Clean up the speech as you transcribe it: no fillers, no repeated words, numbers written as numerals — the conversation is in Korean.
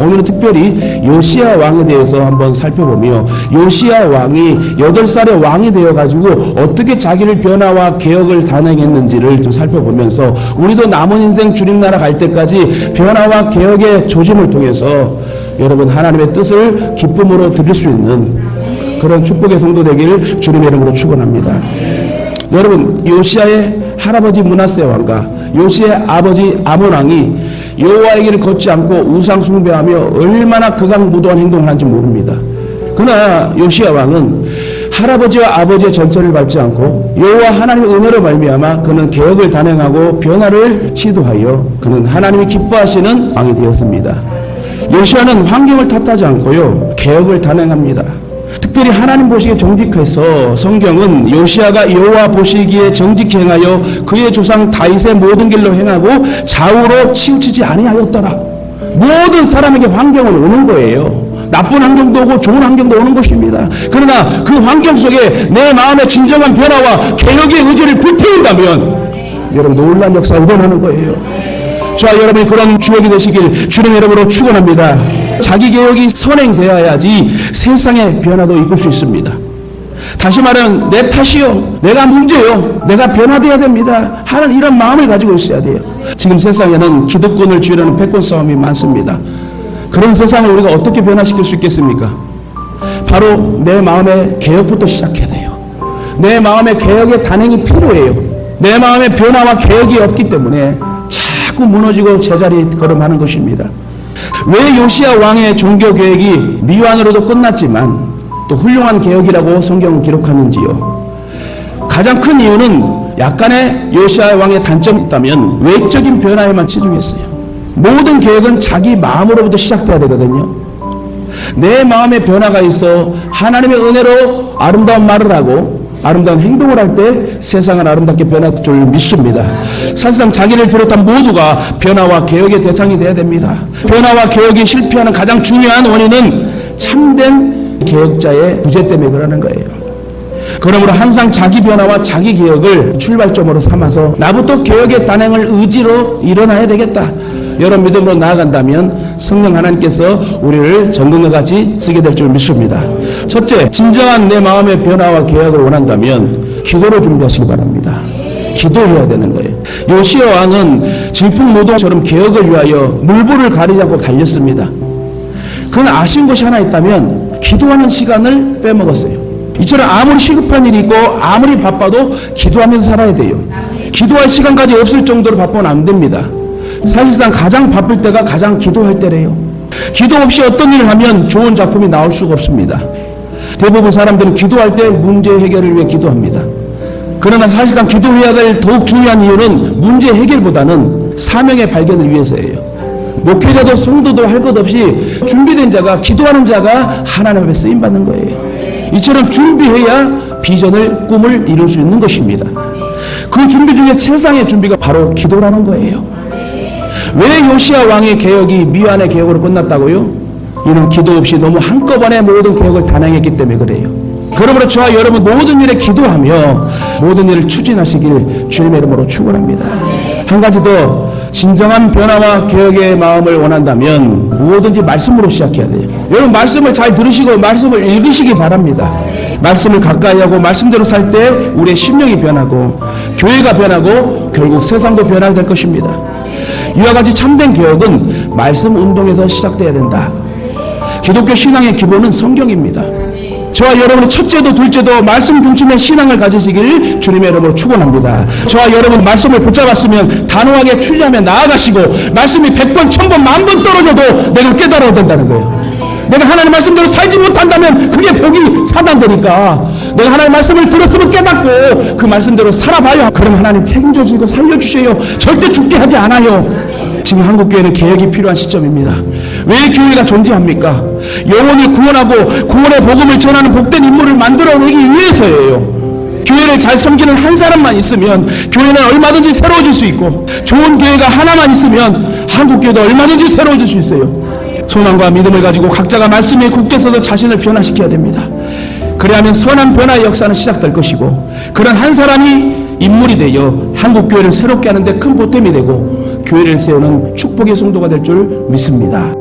오늘은 특별히 요시야 왕에 대해서 한번 살펴보며 요시야 왕이 8살의 왕이 되어가지고 어떻게 자기를 변화와 개혁을 단행했는지를 좀 살펴보면서 우리도 남은 인생 주님 나라 갈 때까지 변화와 개혁의 조짐을 통해서 여러분 하나님의 뜻을 기쁨으로 드릴 수 있는 그런 축복의 성도 되기를 주님의 이름으로 축원합니다. 여러분 요시야의 할아버지 므낫세 왕과 요시야의 아버지 아몬 왕이 여호와의 길을 걷지 않고 우상 숭배하며 얼마나 극악무도한 행동을 하는지 모릅니다. 그러나 요시야 왕은 할아버지와 아버지의 전철을 밟지 않고 여호와 하나님의 은혜로 말미암아 그는 개혁을 단행하고 변화를 시도하여 그는 하나님이 기뻐하시는 왕이 되었습니다. 요시야는 환경을 탓하지 않고요 개혁을 단행합니다. 특별히 하나님 보시기에 정직해서 성경은 요시야가 여호와 보시기에 정직히 행하여 그의 조상 다윗의 모든 길로 행하고 좌우로 치우치지 아니하였더라. 모든 사람에게 환경은 오는 거예요. 나쁜 환경도 오고 좋은 환경도 오는 것입니다. 그러나 그 환경 속에 내 마음의 진정한 변화와 개혁의 의지를 불태운다면 여러분 놀라운 역사가 일어나는 거예요. 자, 여러분이 그런 주역이 되시길 주님의 이름으로 축원합니다. 자기 개혁이 선행되어야지 세상의 변화도 이끌 수 있습니다. 다시 말하면 내 탓이요, 내가 문제요, 내가 변화되어야 됩니다 하는 이런 마음을 가지고 있어야 돼요. 지금 세상에는 기득권을 쥐려는 패권 싸움이 많습니다. 그런 세상을 우리가 어떻게 변화시킬 수 있겠습니까? 바로 내 마음의 개혁부터 시작해야 돼요. 내 마음의 개혁의 단행이 필요해요. 내 마음의 변화와 개혁이 없기 때문에 자꾸 무너지고 제자리 걸음하는 것입니다. 왜 요시야 왕의 종교 계획이 미완으로도 끝났지만 또 훌륭한 개혁이라고 성경은 기록하는지요? 가장 큰 이유는 약간의 요시야 왕의 단점이 있다면 외적인 변화에만 치중했어요. 모든 계획은 자기 마음으로부터 시작돼야 되거든요. 내 마음의 변화가 있어 하나님의 은혜로 아름다운 말을 하고 아름다운 행동을 할 때 세상은 아름답게 변할 줄 믿습니다. 사실상 자기를 비롯한 모두가 변화와 개혁의 대상이 되어야 됩니다. 변화와 개혁이 실패하는 가장 중요한 원인은 참된 개혁자의 부재 때문에 그러는 거예요. 그러므로 항상 자기 변화와 자기 개혁을 출발점으로 삼아서 나부터 개혁의 단행을 의지로 일어나야 되겠다. 여러분 믿음으로 나아간다면 성령 하나님께서 우리를 전근과 같이 쓰게 될 줄 믿습니다. 첫째, 진정한 내 마음의 변화와 개혁을 원한다면 기도로 준비하시기 바랍니다. 기도해야 되는 거예요. 요시야 왕은 질풍노동처럼 개혁을 위하여 물불을 가리지 않고 달렸습니다. 그는 아쉬운 것이 하나 있다면 기도하는 시간을 빼먹었어요. 이처럼 아무리 시급한 일이 있고 아무리 바빠도 기도하면서 살아야 돼요. 기도할 시간까지 없을 정도로 바쁘면 안 됩니다. 사실상 가장 바쁠 때가 가장 기도할 때래요. 기도 없이 어떤 일을 하면 좋은 작품이 나올 수가 없습니다. 대부분 사람들은 기도할 때 문제 해결을 위해 기도합니다. 그러나 사실상 기도해야 될 더욱 중요한 이유는 문제 해결보다는 사명의 발견을 위해서예요. 목회자도 성도도 할 것 없이 준비된 자가, 기도하는 자가 하나님 앞에 쓰임받는 거예요. 이처럼 준비해야 비전을, 꿈을 이룰 수 있는 것입니다. 그 준비 중에 최상의 준비가 바로 기도라는 거예요. 왜 요시야 왕의 개혁이 미완의 개혁으로 끝났다고요? 이는 기도 없이 너무 한꺼번에 모든 개혁을 단행했기 때문에 그래요. 그러므로 저와 여러분 모든 일에 기도하며 모든 일을 추진하시길 주님의 이름으로 축원합니다. 한 가지 더, 진정한 변화와 개혁의 마음을 원한다면 무엇든지 말씀으로 시작해야 돼요. 여러분 말씀을 잘 들으시고 말씀을 읽으시기 바랍니다. 말씀을 가까이 하고 말씀대로 살 때 우리의 심령이 변하고 교회가 변하고 결국 세상도 변하게 될 것입니다. 이와 같이 참된 개혁은 말씀 운동에서 시작돼야 된다. 기독교 신앙의 기본은 성경입니다. 저와 여러분의 첫째도 둘째도 말씀 중심의 신앙을 가지시길 주님의 이름으로 축원합니다. 저와 여러분 말씀을 붙잡았으면 단호하게 추리하며 나아가시고 말씀이 100번, 1000번, 10,000번 떨어져도 내가 깨달아야 된다는 거예요. 내가 하나님 말씀대로 살지 못한다면 그게 복이 차단되니까 내가 하나님 말씀을 들었으면 깨닫고 그 말씀대로 살아봐요. 그럼 하나님 책임져 주시고 살려주세요. 절대 죽게 하지 않아요. 지금 한국교회는 개혁이 필요한 시점입니다. 왜 교회가 존재합니까? 영혼을 구원하고 구원의 복음을 전하는 복된 인물을 만들어내기 위해서예요. 교회를 잘 섬기는 한 사람만 있으면 교회는 얼마든지 새로워질 수 있고 좋은 교회가 하나만 있으면 한국교회도 얼마든지 새로워질 수 있어요. 소망과 믿음을 가지고 각자가 말씀에 굳게 서서 자신을 변화시켜야 됩니다. 그래야만 선한 변화의 역사는 시작될 것이고 그런 한 사람이 인물이 되어 한국교회를 새롭게 하는 데 큰 보탬이 되고 교회를 세우는 축복의 성도가 될 줄 믿습니다.